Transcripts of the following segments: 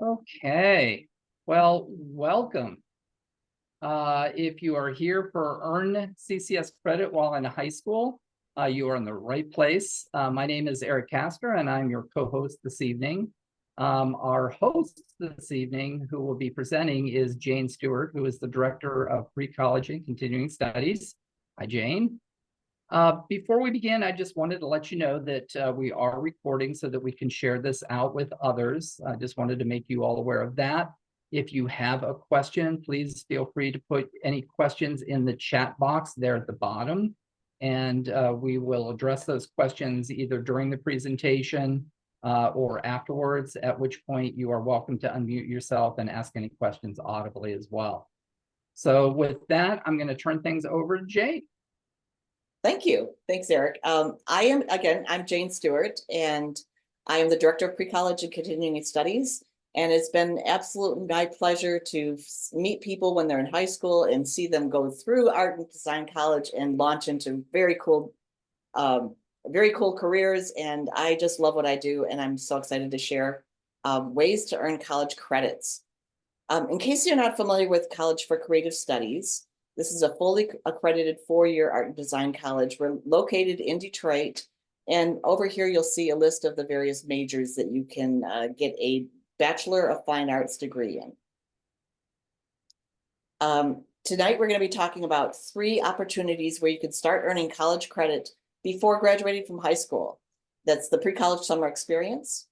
Okay, well, welcome. If you are here for Earn CCS Credit while in high school, you are in the right place. My name is Eric Castor, and I'm your co-host this evening. Our host this evening, who will be presenting, is Jane Stewart, who is the Director of Pre-College and Continuing Studies. Hi, Jane. Before we begin, I just wanted to let you know that we are recording so that we can share this out with others. I just wanted to make you all aware of that. If you have a question, please feel free to put any questions in the chat box there at the bottom. And we will address those questions either during the presentation or afterwards, at which point you are welcome to unmute yourself and ask any questions audibly as well. So with that, I'm going to turn things over to Jane. Thank you. Thanks, Eric. I'm Jane Stewart, and I am the Director of Pre-College and Continuing Studies. And it's been absolutely my pleasure to meet people when they're in high school and see them go through art and design college and launch into very cool careers. And I just love what I do, and I'm so excited to share ways to earn college credits. In case you're not familiar with College for Creative Studies, this is a fully accredited 4-year art and design college. We're located in Detroit. And over here, you'll see a list of the various majors that you can get a Bachelor of Fine Arts degree in. Tonight, we're going to be talking about 3 opportunities where you can start earning college credit before graduating from high school. That's the pre-college summer experience.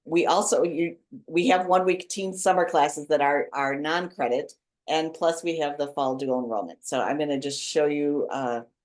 We have 1-week teen summer classes that are non-credit. And plus we have the fall dual enrollment. So I'm going to just show you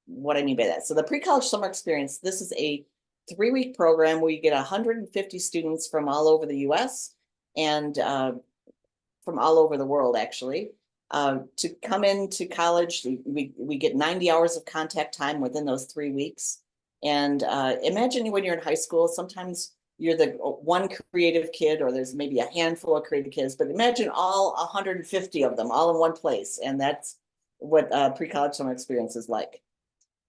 what I mean by that. So the pre-college summer experience, this is a 3-week program where you get 150 students from all over the US and from all over the world, actually. To come into college, we get 90 hours of contact time within those 3 weeks. And imagine when you're in high school, sometimes you're the one creative kid, or there's maybe a handful of creative kids, but imagine all 150 of them all in one place. And that's what pre-college summer experience is like.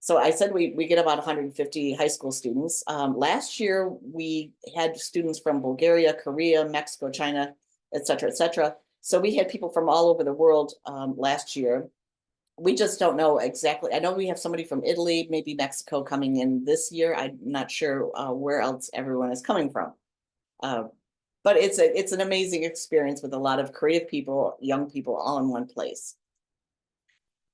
So I said we get about 150 high school students. Last year, we had students from Bulgaria, Korea, Mexico, China, et cetera, et cetera. So we had people from all over the world last year. We just don't know exactly. I know we have somebody from Italy, maybe Mexico coming in this year. I'm not sure where else everyone is coming from. But it's an amazing experience with a lot of creative people, young people, all in one place.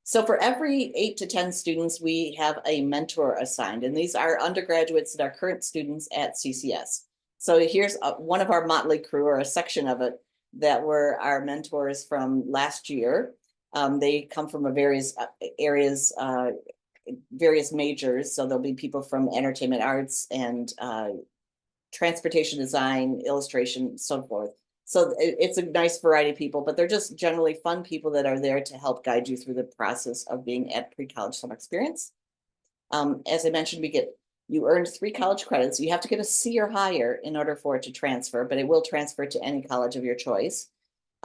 So for every 8 to 10 students, we have a mentor assigned. And these are undergraduates that are current students at CCS. So here's one of our motley crew, or a section of it, that were our mentors from last year. They come from various areas, various majors. So there'll be people from entertainment arts and transportation design, illustration, so forth. So it's a nice variety of people, but they're just generally fun people that are there to help guide you through the process of being at pre-college summer experience. As I mentioned, you earned 3 college credits. You have to get a C or higher in order for it to transfer, but it will transfer to any college of your choice.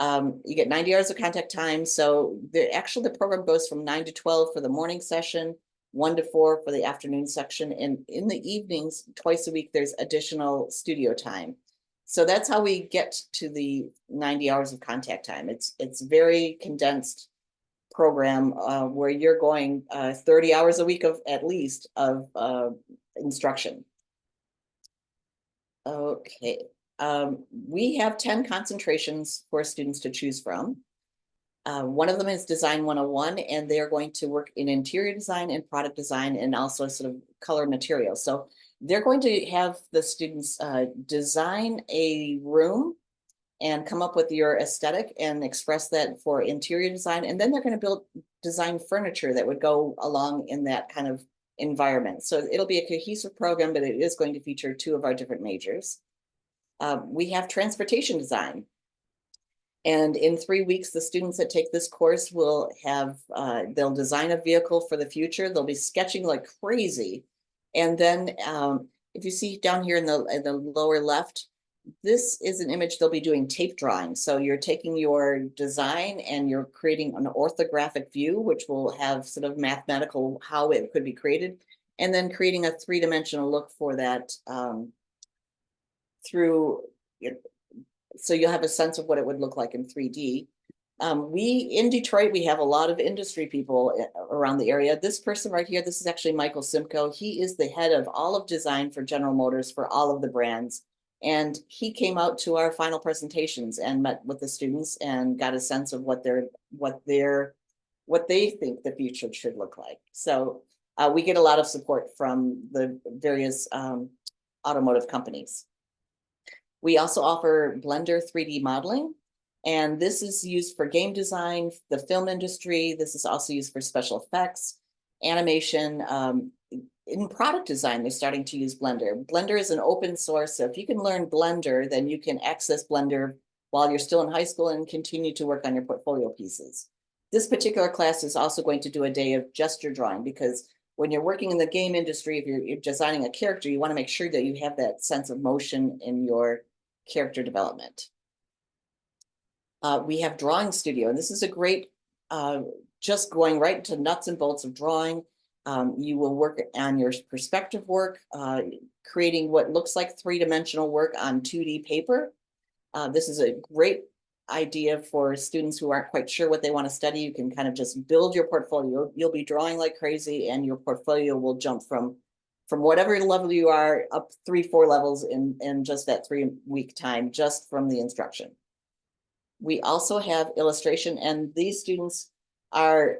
You get 90 hours of contact time. So the program goes from 9 to 12 for the morning session, 1 to 4 for the afternoon section. And in the evenings, twice a week, there's additional studio time. So that's how we get to the 90 hours of contact time. It's very condensed program where you're going 30 hours a week at least of instruction. Okay. We have 10 concentrations for students to choose from. One of them is Design 101, and they're going to work in interior design and product design and also sort of color materials. So they're going to have the students design a room and come up with your aesthetic and express that for interior design. And then they're going to design furniture that would go along in that kind of environment. So it'll be a cohesive program, but it is going to feature 2 of our different majors. We have transportation design. And in 3 weeks, the students that take this course will have, they'll design a vehicle for the future. They'll be sketching like crazy. And then if you see down here in the lower left, this is an image they'll be doing tape drawing. So you're taking your design and you're creating an orthographic view, which will have sort of mathematical how it could be created, and then creating a 3-dimensional look for that through so you'll have a sense of what it would look like in 3D. In Detroit, we have a lot of industry people around the area. This person right here, this is actually Michael Simcoe. He is the head of all of design for General Motors for all of the brands. And he came out to our final presentations and met with the students and got a sense of what they think the future should look like. So we get a lot of support from the various automotive companies. We also offer Blender 3D modeling, and this is used for game design, the film industry. This is also used for special effects, animation. In product design, they're starting to use Blender. Blender is an open source, so if you can learn Blender, then you can access Blender while you're still in high school and continue to work on your portfolio pieces. This particular class is also going to do a day of gesture drawing, because when you're working in the game industry, if you're designing a character, you want to make sure that you have that sense of motion in your character development. We have Drawing Studio, and this is a great, just going right into nuts and bolts of drawing. You will work on your perspective work, creating what looks like three-dimensional work on 2D paper. This is a great idea for students who aren't quite sure what they want to study. You can kind of just build your portfolio. You'll be drawing like crazy, and your portfolio will jump from whatever level you are up 3-4 levels in just that 3-week time, just from the instruction. We also have illustration, and these students are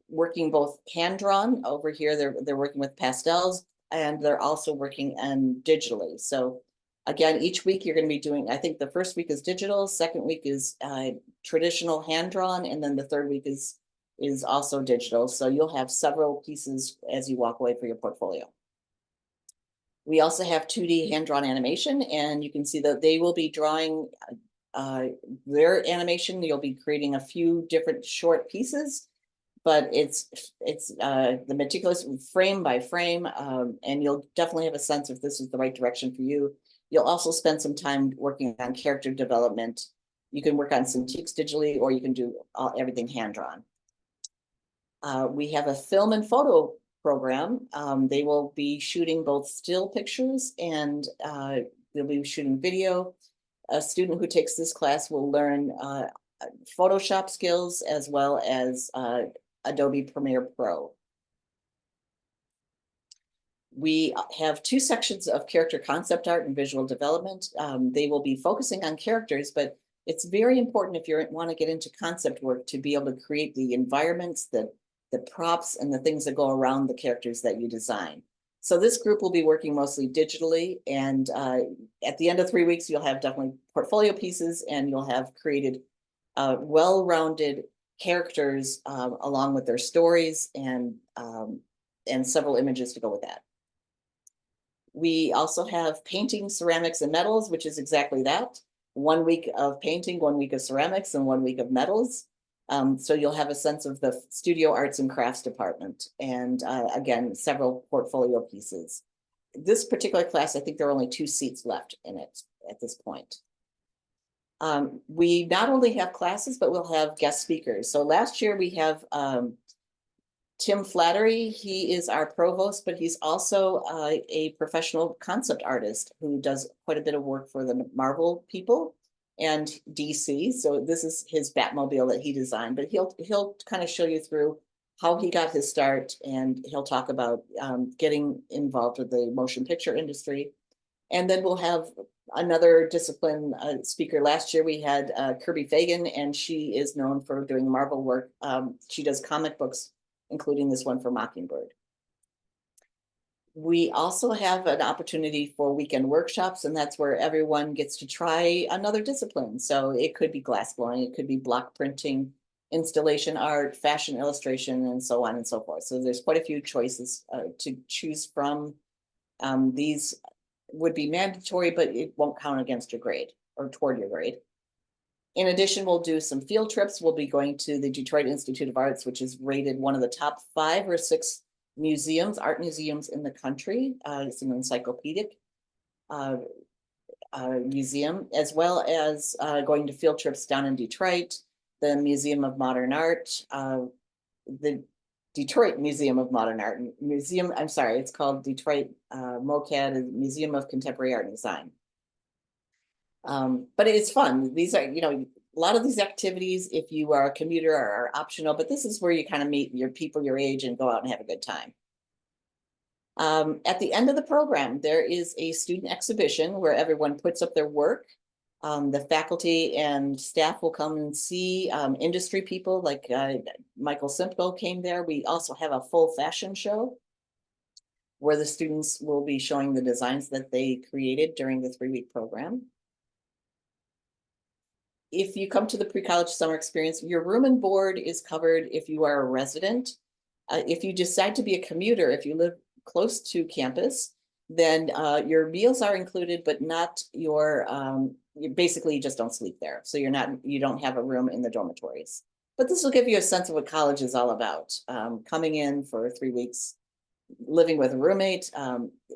working both hand-drawn. Over here, they're working with pastels, and they're also working digitally. So again, each week you're going to be doing, I think the first week is digital, second week is traditional hand-drawn, and then the third week is also digital. So you'll have several pieces as you walk away for your portfolio. We also have 2D hand-drawn animation, and you can see that they will be drawing their animation. You'll be creating a few different short pieces, but it's the meticulous frame by frame, and you'll definitely have a sense if this is the right direction for you. You'll also spend some time working on character development. You can work on Cintiqs digitally, or you can do everything hand-drawn. We have a film and photo program. They will be shooting both still pictures and they'll be shooting video. A student who takes this class will learn Photoshop skills as well as Adobe Premiere Pro. We have 2 sections of character concept art and visual development. They will be focusing on characters, but it's very important if you want to get into concept work to be able to create the environments, the props, and the things that go around the characters that you design. So this group will be working mostly digitally, and at the end of 3 weeks, you'll have definitely portfolio pieces, and you'll have created well-rounded characters along with their stories and several images to go with that. We also have painting, ceramics, and metals, which is exactly that. 1 week of painting, 1 week of ceramics, and 1 week of metals. So you'll have a sense of the studio arts and crafts department, and again, several portfolio pieces. This particular class, I think there are only 2 seats left in it at this point. We not only have classes, but we'll have guest speakers. So last year we have Tim Flattery. He is our provost, but he's also a professional concept artist who does quite a bit of work for the Marvel people and DC. So this is his Batmobile that he designed, but he'll kind of show you through how he got his start, and he'll talk about getting involved with the motion picture industry. And then we'll have another discipline speaker. Last year we had Kirby Fagan, and she is known for doing Marvel work. She does comic books, including this one for Mockingbird. We also have an opportunity for weekend workshops, and that's where everyone gets to try another discipline. So it could be glass blowing, it could be block printing, installation art, fashion illustration, and so on and so forth. So there's quite a few choices to choose from. These would be mandatory, but it won't count against your grade or toward your grade. In addition, we'll do some field trips. We'll be going to the Detroit Institute of Arts, which is rated one of the top 5 or 6 museums, art museums in the country. It's an encyclopedic museum, as well as going to field trips down in Detroit, the Museum of Modern Art, the Detroit Museum of Modern Art. It's called Detroit MOCAD, Museum of Contemporary Art and Design. But it's fun. These are, a lot of these activities, if you are a commuter, are optional, but this is where you kind of meet your people your age and go out and have a good time. At the end of the program, there is a student exhibition where everyone puts up their work. The faculty and staff will come and see industry people like Michael Simcoe came there. We also have a full fashion show where the students will be showing the designs that they created during the 3-week program. If you come to the pre-college summer experience, your room and board is covered if you are a resident. If you decide to be a commuter, if you live close to campus, then your meals are included, but not your, you basically just don't sleep there. So you don't have a room in the dormitories. But this will give you a sense of what college is all about. Coming in for 3 weeks, living with a roommate.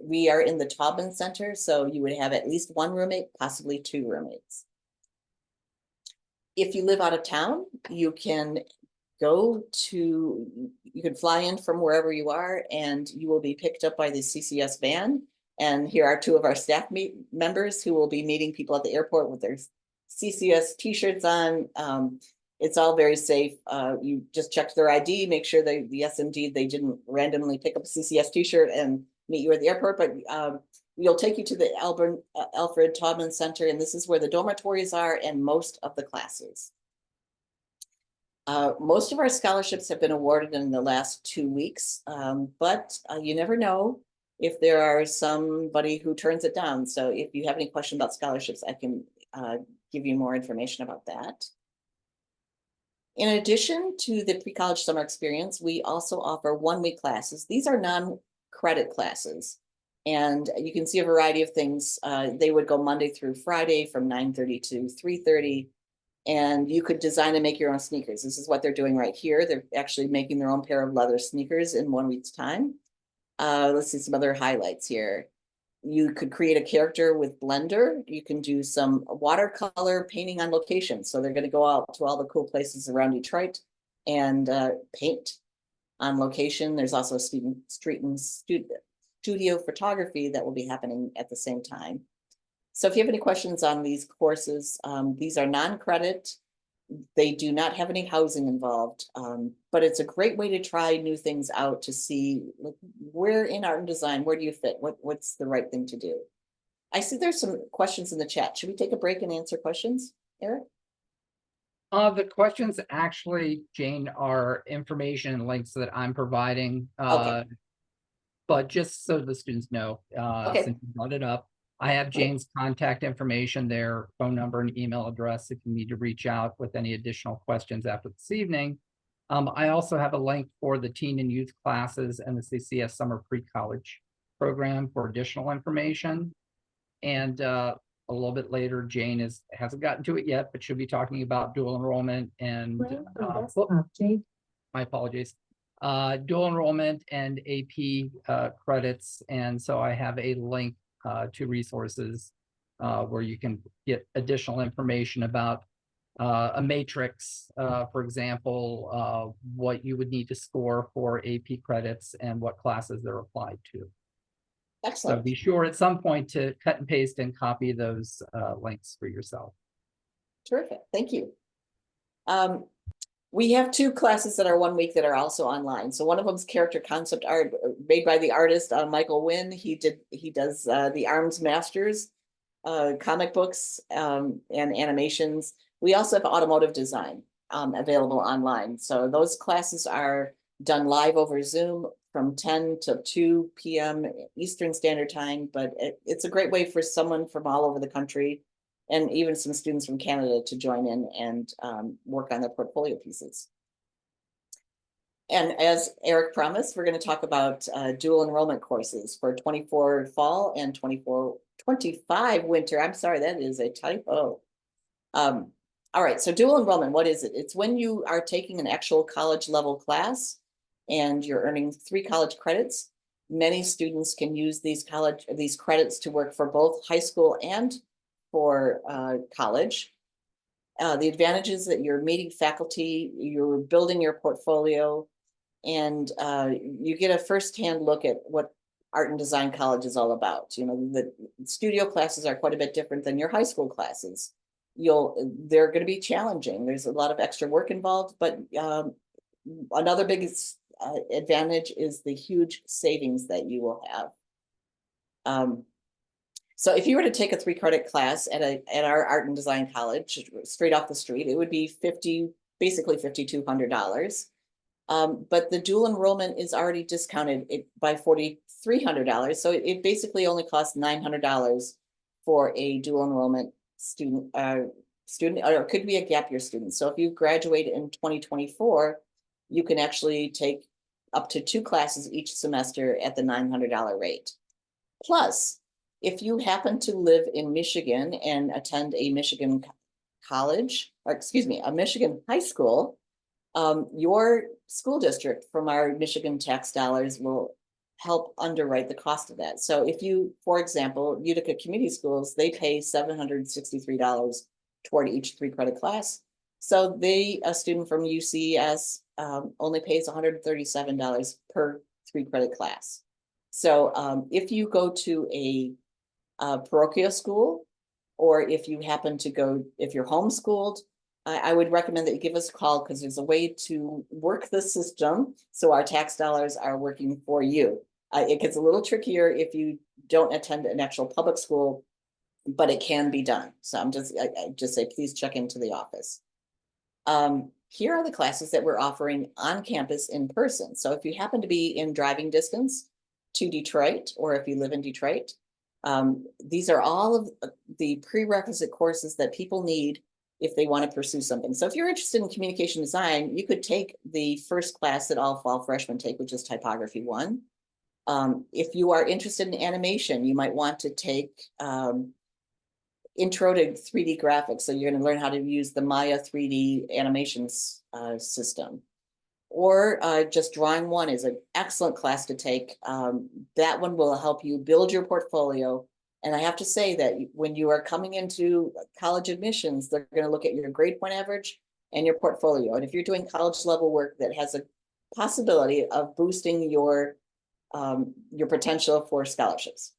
We are in the Taubman Center, so you would have at least one roommate, possibly 2 roommates. If you live out of town, you can fly in from wherever you are, and you will be picked up by the CCS van. And here are 2 of our staff members who will be meeting people at the airport with their CCS t-shirts on. It's all very safe. You just check their ID, make sure yes, indeed, they didn't randomly pick up a CCS t-shirt and meet you at the airport, but we'll take you to the Alfred Taubman Center, and this is where the dormitories are and most of the classes. Most of our scholarships have been awarded in the last 2 weeks, but you never know if there are somebody who turns it down. So if you have any question about scholarships, I can give you more information about that. In addition to the pre-college summer experience, we also offer 1-week classes. These are non-credit classes, and you can see a variety of things. They would go Monday through Friday from 9:30 to 3:30. And you could design and make your own sneakers. This is what they're doing right here. They're actually making their own pair of leather sneakers in 1 week's time. Let's see some other highlights here. You could create a character with Blender. You can do some watercolor painting on location. So they're going to go out to all the cool places around Detroit and paint on location. There's also street and studio photography that will be happening at the same time. So if you have any questions on these courses, these are non-credit. They do not have any housing involved, but it's a great way to try new things out to see where in art and design, where do you fit? What's the right thing to do? I see there's some questions in the chat. Should we take a break and answer questions, Eric? The questions actually, Jane, are information and links that I'm providing. Okay. But just so the students know, Okay. since you brought it up, I have Jane's contact information there, phone number and email address if you need to reach out with any additional questions after this evening. I also have a link for the teen and youth classes and the CCS summer pre-college program for additional information. And a little bit later, Jane hasn't gotten to it yet, but she'll be talking about dual enrollment and my apologies. Dual enrollment and AP credits. And so I have a link to resources where you can get additional information about a matrix, for example, what you would need to score for AP credits and what classes they're applied to. Excellent. So be sure at some point to cut and paste and copy those links for yourself. Terrific. Thank you. We have 2 classes that are 1 week that are also online. So one of them is character concept art made by the artist Michael Wynn. He does the Arms Masters comic books and animations. We also have automotive design available online. So those classes are done live over Zoom from 10 to 2 p.m. Eastern Standard Time. But it's a great way for someone from all over the country and even some students from Canada to join in and work on their portfolio pieces. And as Eric promised, we're going to talk about dual enrollment courses for 24 fall and 25 winter. I'm sorry, that is a typo. All right, so dual enrollment, what is it? It's when you are taking an actual college level class and you're earning 3 college credits. Many students can use these credits to work for both high school and for college. The advantages that you're meeting faculty, you're building your portfolio, and you get a firsthand look at what art and design college is all about. You know, the studio classes are quite a bit different than your high school classes. They're going to be challenging. There's a lot of extra work involved, but another big advantage is the huge savings that you will have. So if you were to take a 3-credit class at our art and design college straight off the street, it would be basically $5,200. But the dual enrollment is already discounted by $4,300. So it basically only costs $900 for a dual enrollment student, or it could be a gap year student. So if you graduate in 2024, you can actually take up to 2 classes each semester at the $900 rate. Plus, if you happen to live in Michigan and attend a Michigan college, or excuse me, a Michigan high school, your school district from our Michigan tax dollars will help underwrite the cost of that. So if you, for example, Utica Community Schools, they pay $763 toward each 3-credit class. So a student from UCS only pays $137 per 3-credit class. So if you go to a parochial school, or if you happen to go, if you're homeschooled, I would recommend that you give us a call, because there's a way to work the system so our tax dollars are working for you. It gets a little trickier if you don't attend an actual public school, but it can be done. So I just say, please check into the office. Here are the classes that we're offering on campus in person. So if you happen to be in driving distance to Detroit, or if you live in Detroit, these are all of the prerequisite courses that people need if they want to pursue something. So if you're interested in communication design, you could take the first class that all fall freshmen take, which is Typography 1. If you are interested in animation, you might want to take Intro to 3D Graphics. So you're going to learn how to use the Maya 3D animations system. Or just Drawing 1 is an excellent class to take. That one will help you build your portfolio. And I have to say that when you are coming into college admissions, they're going to look at your grade point average and your portfolio. And if you're doing college level work that has a possibility of boosting your potential for scholarships.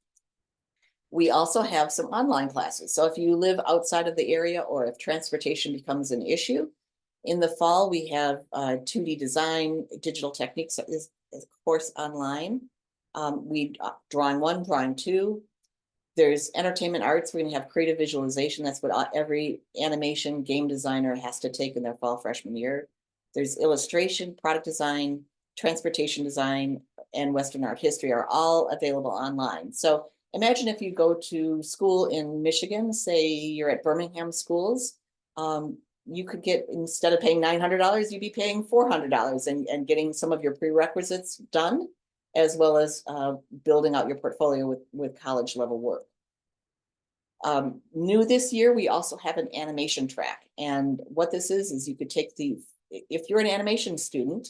We also have some online classes. So if you live outside of the area, or if transportation becomes an issue, in the fall, we have 2D design, digital techniques is a course online. Drawing 1, Drawing 2. There's entertainment arts. We're going to have creative visualization. That's what every animation game designer has to take in their fall freshman year. There's illustration, product design, transportation design, and Western art history are all available online. So imagine if you go to school in Michigan, say you're at Birmingham schools, you could get, instead of paying $900, you'd be paying $400 and getting some of your prerequisites done, as well as building out your portfolio with college level work. New this year, we also have an animation track. And what this is you could take if you're an animation student,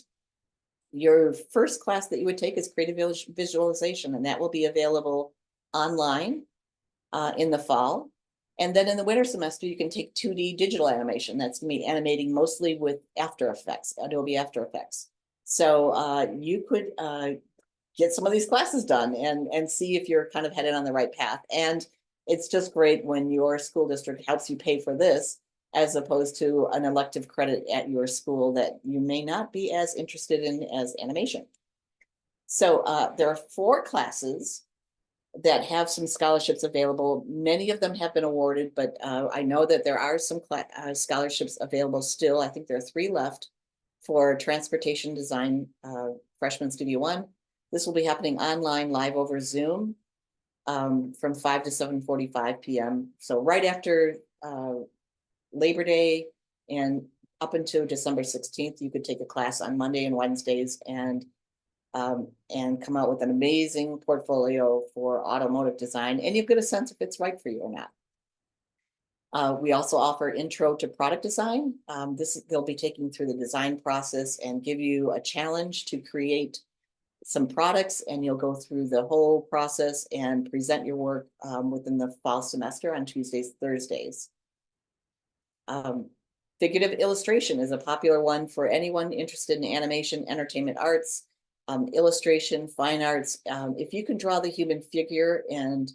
your first class that you would take is creative visualization, and that will be available online in the fall. And then in the winter semester, you can take 2D digital animation. That's me animating mostly with After Effects, Adobe After Effects. So you could get some of these classes done and see if you're kind of headed on the right path. And it's just great when your school district helps you pay for this, as opposed to an elective credit at your school that you may not be as interested in as animation. So there are 4 classes that have some scholarships available. Many of them have been awarded, but I know that there are some scholarships available still. I think there are 3 left for transportation design, freshman Studio 1. This will be happening online, live over Zoom, from 5 to 7:45 p.m. So right after Labor Day and up until December 16th, you could take a class on Monday and Wednesdays and come out with an amazing portfolio for automotive design, and you get a sense if it's right for you or not. We also offer Intro to Product Design. They'll be taking through the design process and give you a challenge to create some products, and you'll go through the whole process and present your work within the fall semester on Tuesdays, Thursdays. Figurative illustration is a popular one for anyone interested in animation, entertainment arts. illustration, fine arts. If you can draw the human figure, and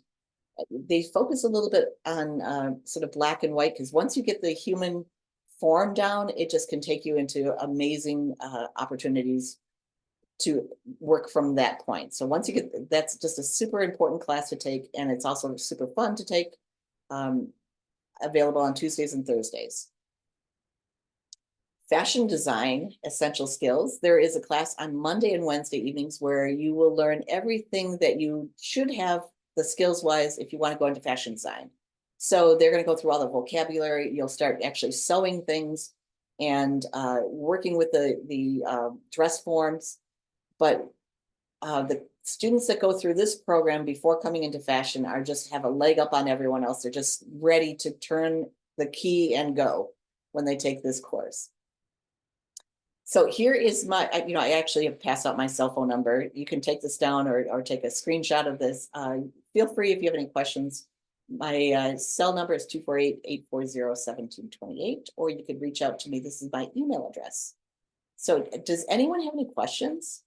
they focus a little bit on sort of black and white, because once you get the human form down, it just can take you into amazing opportunities to work from that point. So once you get, that's just a super important class to take, and it's also super fun to take. Available on Tuesdays and Thursdays. Fashion design, essential skills. There is a class on Monday and Wednesday evenings where you will learn everything that you should have the skills wise if you want to go into fashion design. So they're going to go through all the vocabulary. You'll start actually sewing things and working with the dress forms. But the students that go through this program before coming into fashion are just have a leg up on everyone else. They're just ready to turn the key and go when they take this course. So here is my, I actually have passed out my cell phone number. You can take this down or take a screenshot of this. Feel free if you have any questions. My cell number is 248-840-1728, or you could reach out to me. This is my email address. So does anyone have any questions?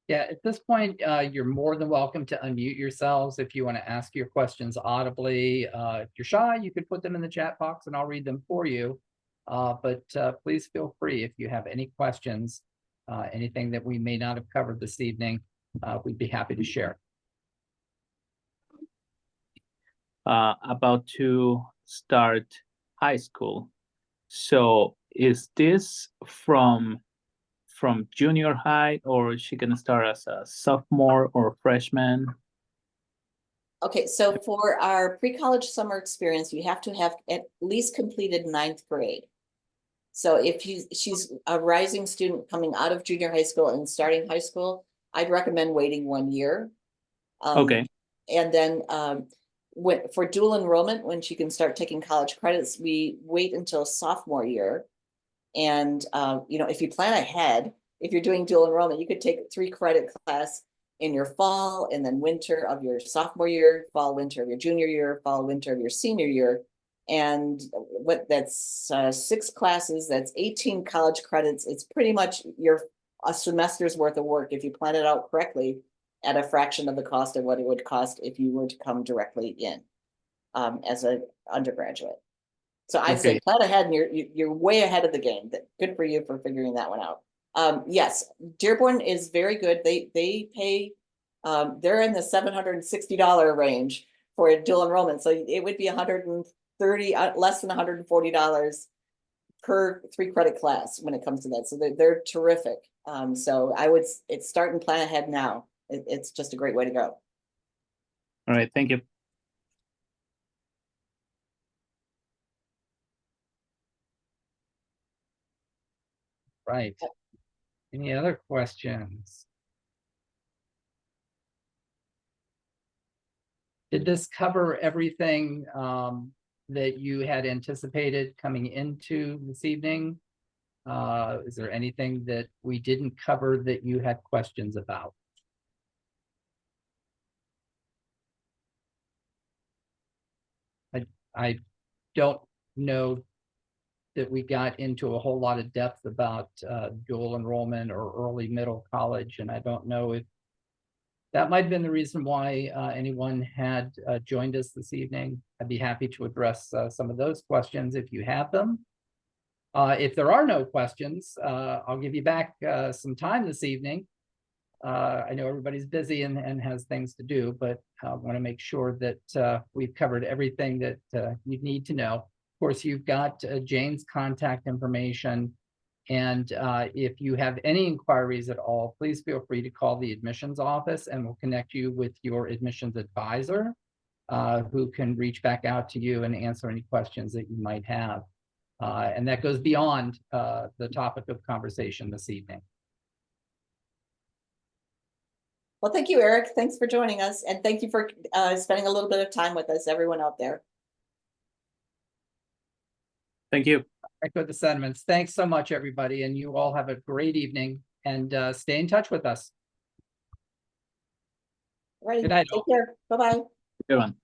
Yeah, at this point, you're more than welcome to unmute yourselves if you want to ask your questions audibly. If you're shy, you could put them in the chat box and I'll read them for you. But please feel free if you have any questions, anything that we may not have covered this evening, we'd be happy to share. About to start high school. So is this from junior high, or is she gonna start as a sophomore or freshman? Okay, so for our pre-college summer experience, you have to have at least completed 9th grade. So if she's a rising student coming out of junior high school and starting high school, I'd recommend waiting 1 year. Okay. And then for dual enrollment, when she can start taking college credits, we wait until sophomore year. And if you plan ahead, if you're doing dual enrollment, you could take a 3-credit class in your fall and then winter of your sophomore year, fall, winter of your junior year, fall, winter of your senior year. And that's 6 classes, that's 18 college credits. It's pretty much a semester's worth of work if you plan it out correctly at a fraction of the cost of what it would cost if you were to come directly in as an undergraduate. So I'd say plan ahead, and you're way ahead of the game. Good for you for figuring that one out. Yes, Dearborn is very good. They pay, they're in the $760 range for a dual enrollment. So it would be $130, less than $140 per 3-credit class when it comes to that. So they're terrific. So I would start and plan ahead now. It's just a great way to go. All right, thank you. Right. Any other questions? Did this cover everything that you had anticipated coming into this evening? Is there anything that we didn't cover that you had questions about? I don't know that we got into a whole lot of depth about dual enrollment or early middle college, and I don't know if that might have been the reason why anyone had joined us this evening. I'd be happy to address some of those questions if you have them. If there are no questions, I'll give you back some time this evening. I know everybody's busy and has things to do, but I want to make sure that we've covered everything that you need to know. Of course, you've got Jane's contact information. And if you have any inquiries at all, please feel free to call the admissions office and we'll connect you with your admissions advisor who can reach back out to you and answer any questions that you might have. And that goes beyond the topic of conversation this evening. Well, thank you, Eric. Thanks for joining us. And thank you for spending a little bit of time with us, everyone out there. Thank you. Echo the sentiments. Thanks so much, everybody. And you all have a great evening and stay in touch with us. All right. Good night. Take care. Bye-bye. Good one.